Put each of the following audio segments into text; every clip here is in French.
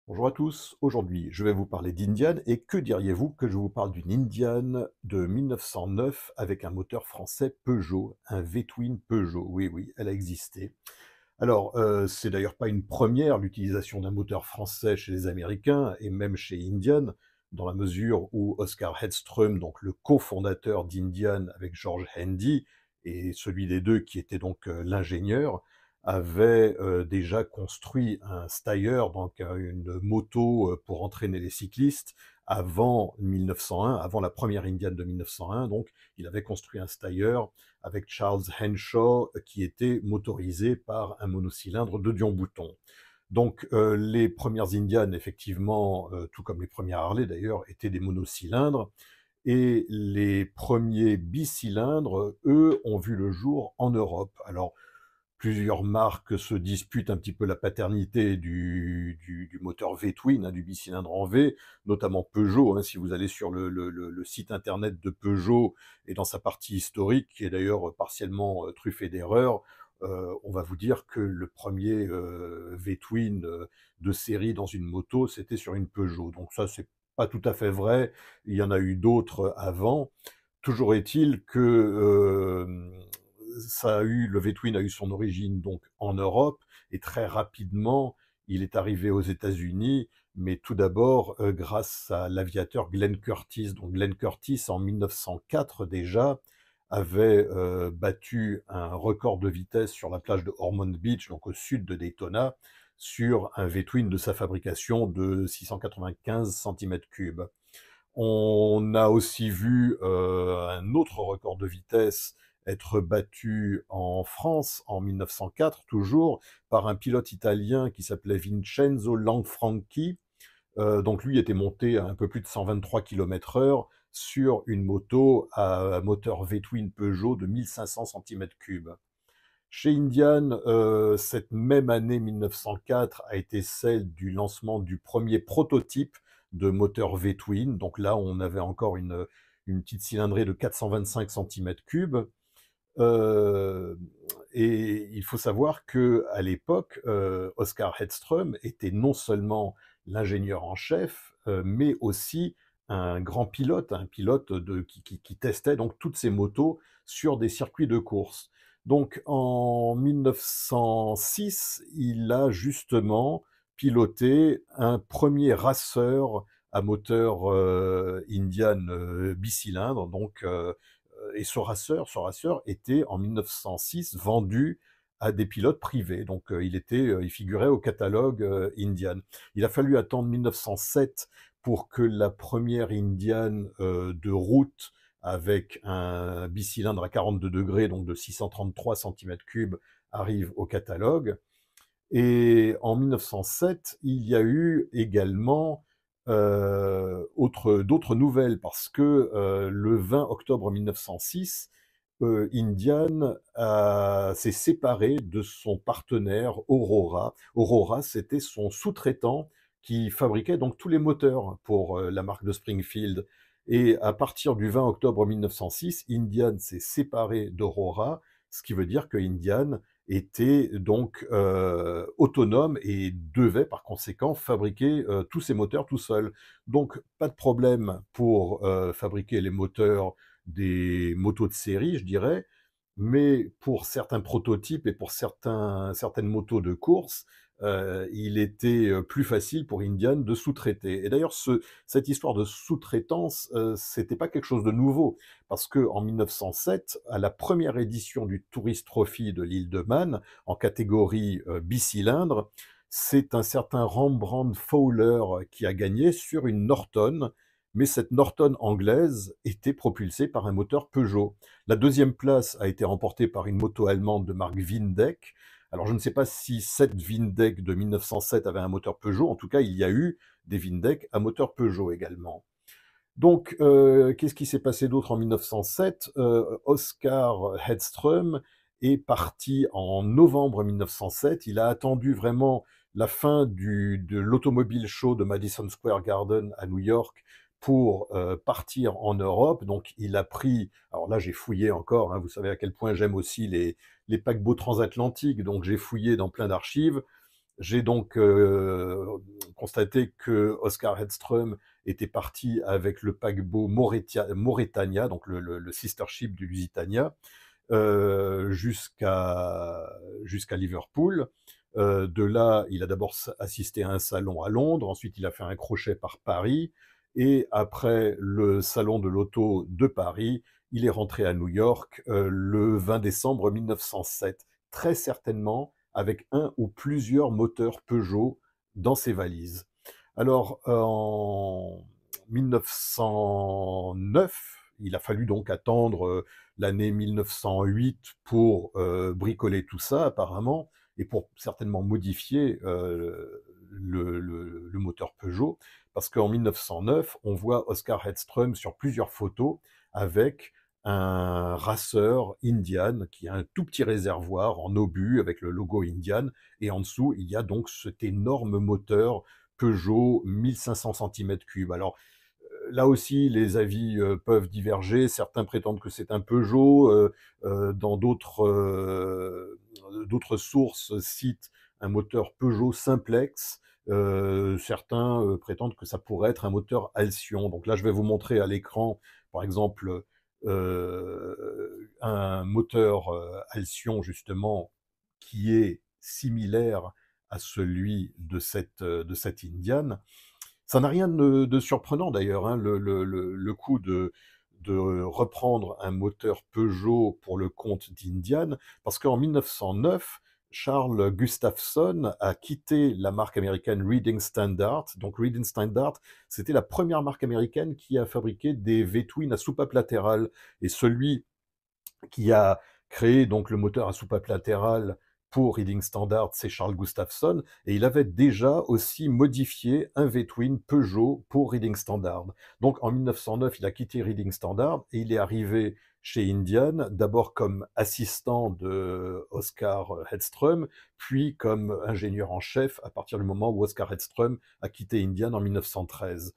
Bonjour à tous, aujourd'hui je vais vous parler d'Indian et que diriez-vous que je vous parle d'une Indian de 1909 avec un moteur français Peugeot, un V-twin Peugeot, oui oui, elle a existé. Alors c'est d'ailleurs pas une première l'utilisation d'un moteur français chez les Américains et même chez Indian, dans la mesure où Oscar Hedström, donc le cofondateur d'Indian avec George Handy, et celui des deux qui était donc l'ingénieur, avait déjà construit un Steyr, donc une moto pour entraîner les cyclistes, avant 1901, avant la première Indian de 1901. Donc, il avait construit un Steyr avec Charles Henshaw qui était motorisé par un monocylindre de Dion-Bouton. Donc, les premières Indian, effectivement, tout comme les premières Harley d'ailleurs, étaient des monocylindres. Et les premiers bicylindres, eux, ont vu le jour en Europe. Alors, plusieurs marques se disputent un petit peu la paternité du moteur V-twin, hein, du bicylindre en V, notamment Peugeot. Hein, si vous allez sur le site internet de Peugeot et dans sa partie historique, qui est d'ailleurs partiellement truffée d'erreurs, on va vous dire que le premier V-twin de série dans une moto, c'était sur une Peugeot. Donc ça, c'est pas tout à fait vrai. Il y en a eu d'autres avant. Toujours est-il que le V-twin a eu son origine donc en Europe et très rapidement il est arrivé aux États-Unis, mais tout d'abord grâce à l'aviateur Glenn Curtiss. Donc Glenn Curtiss en 1904 déjà avait battu un record de vitesse sur la plage de Ormond Beach, donc au sud de Daytona, sur un V-twin de sa fabrication de 695 cm3. On a aussi vu un autre record de vitesse être battu en France en 1904, toujours, par un pilote italien qui s'appelait Vincenzo Lanfranchi. Donc lui était monté à un peu plus de 123 km/h sur une moto à moteur V-twin Peugeot de 1500 cm3. Chez Indian, cette même année 1904 a été celle du lancement du premier prototype de moteur V-twin. Donc là, on avait encore une petite cylindrée de 425 cm3. Euh, et il faut savoir que à l'époque, Oscar Hedström était non seulement l'ingénieur en chef, mais aussi un grand pilote, un pilote qui testait donc toutes ces motos sur des circuits de course. Donc en 1906, il a justement piloté un premier raceur à moteur Indian bicylindre, donc et ce raceur était en 1906 vendu à des pilotes privés. Donc il figurait au catalogue Indian. Il a fallu attendre 1907 pour que la première Indian de route avec un bicylindre à 42 degrés, donc de 633 cm3, arrive au catalogue. Et en 1907, il y a eu également d'autres nouvelles, parce que le 20 octobre 1906, Indian s'est séparé de son partenaire Aurora. Aurora, c'était son sous-traitant qui fabriquait donc tous les moteurs pour la marque de Springfield. Et à partir du 20 octobre 1906, Indian s'est séparé d'Aurora, ce qui veut dire que Indian était donc autonome et devait par conséquent fabriquer tous ses moteurs tout seul. Donc pas de problème pour fabriquer les moteurs des motos de série, je dirais, mais pour certains prototypes et pour certaines motos de course, il était plus facile pour Indian de sous-traiter. Et d'ailleurs, cette histoire de sous-traitance, c'était pas quelque chose de nouveau, parce que en 1907, à la première édition du Tourist Trophy de l'île de Man, en catégorie bicylindre, c'est un certain Rembrandt Fowler qui a gagné sur une Norton, mais cette Norton anglaise était propulsée par un moteur Peugeot. La deuxième place a été remportée par une moto allemande de marque Windeck. Alors je ne sais pas si cette Windeck de 1907 avait un moteur Peugeot, en tout cas il y a eu des Windeck à moteur Peugeot également. Donc, qu'est-ce qui s'est passé d'autre en 1907? Oscar Hedström est parti en novembre 1907. Il a attendu vraiment la fin de l'Automobile Show de Madison Square Garden à New York pour partir en Europe. Donc, il a pris, alors là j'ai fouillé encore, hein, vous savez à quel point j'aime aussi les paquebots transatlantiques, donc j'ai fouillé dans plein d'archives. J'ai donc constaté que Oscar Hedström était parti avec le paquebot Mauretania, donc le sister ship du Lusitania, jusqu'à Liverpool. De là, il a d'abord assisté à un salon à Londres, ensuite il a fait un crochet par Paris, et après le salon de l'auto de Paris, il est rentré à New York le 20 décembre 1907, très certainement avec un ou plusieurs moteurs Peugeot dans ses valises. Alors, en 1909, il a fallu donc attendre l'année 1908 pour bricoler tout ça, apparemment, et pour certainement modifier le moteur Peugeot, parce qu'en 1909, on voit Oscar Hedström sur plusieurs photos avec un raceur Indian qui a un tout petit réservoir en obus avec le logo Indian, et en dessous, il y a donc cet énorme moteur Peugeot 1500 cm3. Alors, là aussi, les avis peuvent diverger. Certains prétendent que c'est un Peugeot. Dans d'autres sources citent un moteur Peugeot simplex. Certains prétendent que ça pourrait être un moteur Alcyon. Donc là, je vais vous montrer à l'écran, par exemple, un moteur Alcyon, justement, qui est similaire à celui de cette Indian. Ça n'a rien de surprenant d'ailleurs, hein, le coup de reprendre un moteur Peugeot pour le compte d'Indian, parce qu'en 1909, Charles Gustafson a quitté la marque américaine Reading Standard. Donc Reading Standard, c'était la première marque américaine qui a fabriqué des V-twin à soupape latérale. Et celui qui a créé donc le moteur à soupape latérale pour Reading Standard, c'est Charles Gustafson, et il avait déjà aussi modifié un V-twin Peugeot pour Reading Standard. Donc en 1909, il a quitté Reading Standard et il est arrivé chez Indian, d'abord comme assistant de Oscar Hedström, puis comme ingénieur en chef à partir du moment où Oscar Hedström a quitté Indian en 1913.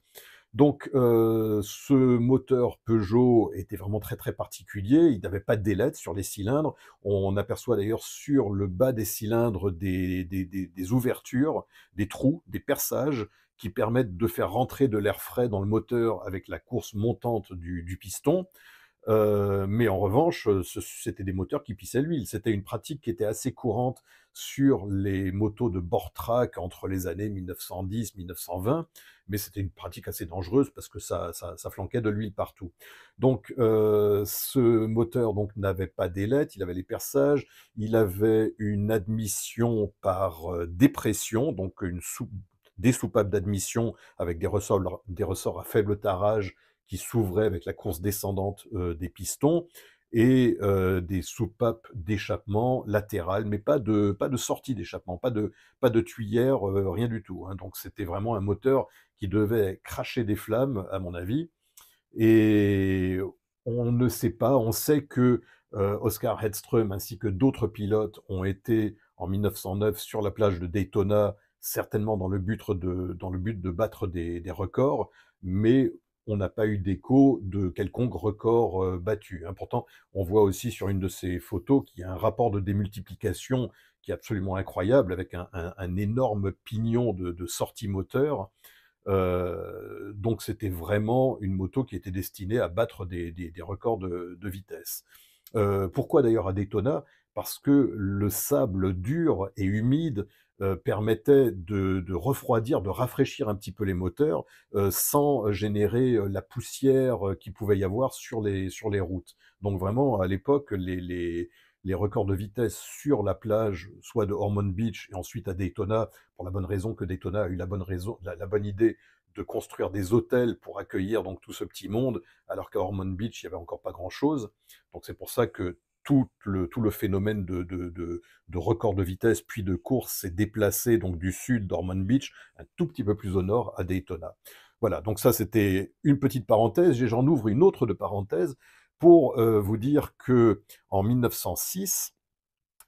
Donc, ce moteur Peugeot était vraiment très très particulier. Il n'avait pas d'ailettes sur les cylindres. On aperçoit d'ailleurs sur le bas des cylindres des ouvertures, des trous, des perçages qui permettent de faire rentrer de l'air frais dans le moteur avec la course montante du piston. Mais en revanche, c'était des moteurs qui pissaient l'huile. C'était une pratique qui était assez courante sur les motos de bord track entre les années 1910-1920, mais c'était une pratique assez dangereuse parce que ça flanquait de l'huile partout. Donc, ce moteur donc n'avait pas d'ailettes, il avait les perçages, il avait une admission par dépression, donc des soupapes d'admission avec des ressorts à faible tarage qui s'ouvrait avec la course descendante des pistons, et des soupapes d'échappement latérales, mais pas de sortie d'échappement, pas de tuyère, rien du tout, hein. Donc c'était vraiment un moteur qui devait cracher des flammes, à mon avis, et on ne sait pas, on sait que Oscar Hedström ainsi que d'autres pilotes ont été en 1909 sur la plage de Daytona, certainement dans le but de battre des records, mais on n'a pas eu d'écho de quelconque record battu, hein. Pourtant, on voit aussi sur une de ces photos qu'il y a un rapport de démultiplication qui est absolument incroyable, avec un énorme pignon de sortie moteur. Donc c'était vraiment une moto qui était destinée à battre des records de vitesse. Pourquoi d'ailleurs à Daytona? Parce que le sable dur et humide permettait de refroidir, de rafraîchir un petit peu les moteurs sans générer la poussière qu'il pouvait y avoir sur les routes. Donc vraiment, à l'époque, les records de vitesse sur la plage, soit de Ormond Beach et ensuite à Daytona, pour la bonne raison que Daytona a eu la bonne idée de construire des hôtels pour accueillir donc tout ce petit monde, alors qu'à Ormond Beach, il n'y avait encore pas grand-chose. Donc c'est pour ça que tout le phénomène de record de vitesse puis de course s'est déplacé donc du sud d'Ormond Beach un tout petit peu plus au nord à Daytona. Voilà, donc ça c'était une petite parenthèse, et j'en ouvre une autre de parenthèse pour vous dire que en 1906,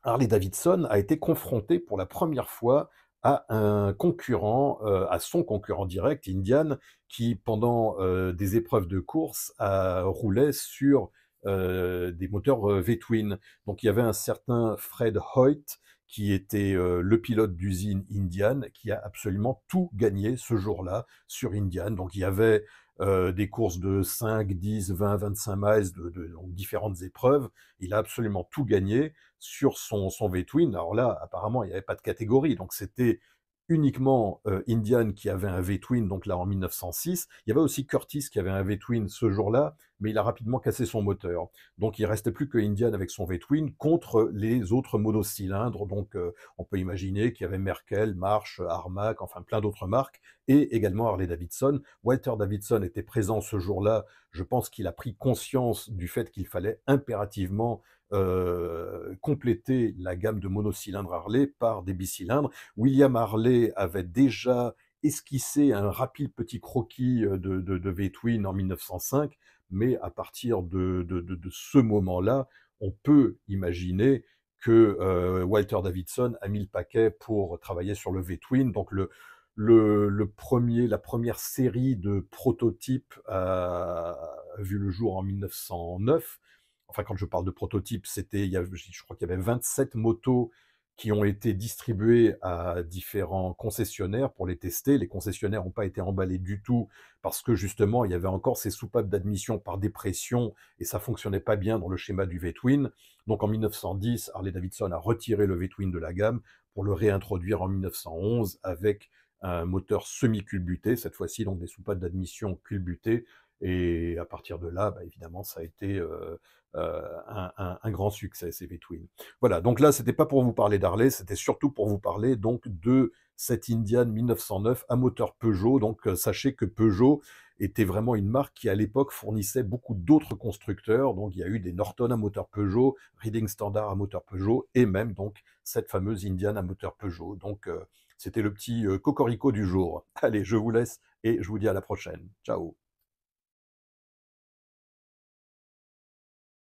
Harley Davidson a été confronté pour la première fois à un concurrent, à son concurrent direct, Indian, qui pendant des épreuves de course roulait sur des moteurs V-twin. Donc il y avait un certain Fred Hoyt qui était le pilote d'usine Indian, qui a absolument tout gagné ce jour-là sur Indian. Donc il y avait des courses de 5, 10, 20, 25 miles, donc différentes épreuves. Il a absolument tout gagné sur son V-twin. Alors là, apparemment, il n'y avait pas de catégorie, donc c'était uniquement Indian qui avait un V-twin, donc là en 1906. Il y avait aussi Curtis qui avait un V-twin ce jour-là, mais il a rapidement cassé son moteur. Donc il restait plus que Indian avec son V-twin contre les autres monocylindres. Donc on peut imaginer qu'il y avait Merkel, March, Armac, enfin plein d'autres marques, et également Harley-Davidson. Walter Davidson était présent ce jour-là. Je pense qu'il a pris conscience du fait qu'il fallait impérativement compléter la gamme de monocylindres Harley par des bicylindres. William Harley avait déjà esquissé un rapide petit croquis de V-twin en 1905, mais à partir de ce moment-là, on peut imaginer que Walter Davidson a mis le paquet pour travailler sur le V-twin. Donc la première série de prototypes a vu le jour en 1909. Enfin, quand je parle de prototypes, je crois qu'il y avait 27 motos qui ont été distribuées à différents concessionnaires pour les tester. Les concessionnaires n'ont pas été emballés du tout parce que justement, il y avait encore ces soupapes d'admission par dépression et ça fonctionnait pas bien dans le schéma du V-twin. Donc en 1910, Harley-Davidson a retiré le V-twin de la gamme pour le réintroduire en 1911 avec un moteur semi-culbuté, cette fois-ci donc des soupapes d'admission culbutées. Et à partir de là, bah, évidemment, ça a été un grand succès, ces V-twin. Voilà, donc là, c'était pas pour vous parler d'Harley, c'était surtout pour vous parler donc de cette Indian 1909 à moteur Peugeot. Donc sachez que Peugeot était vraiment une marque qui à l'époque fournissait beaucoup d'autres constructeurs. Donc il y a eu des Norton à moteur Peugeot, Reading Standard à moteur Peugeot et même donc cette fameuse Indian à moteur Peugeot. Donc c'était le petit cocorico du jour. Allez, je vous laisse et je vous dis à la prochaine. Ciao.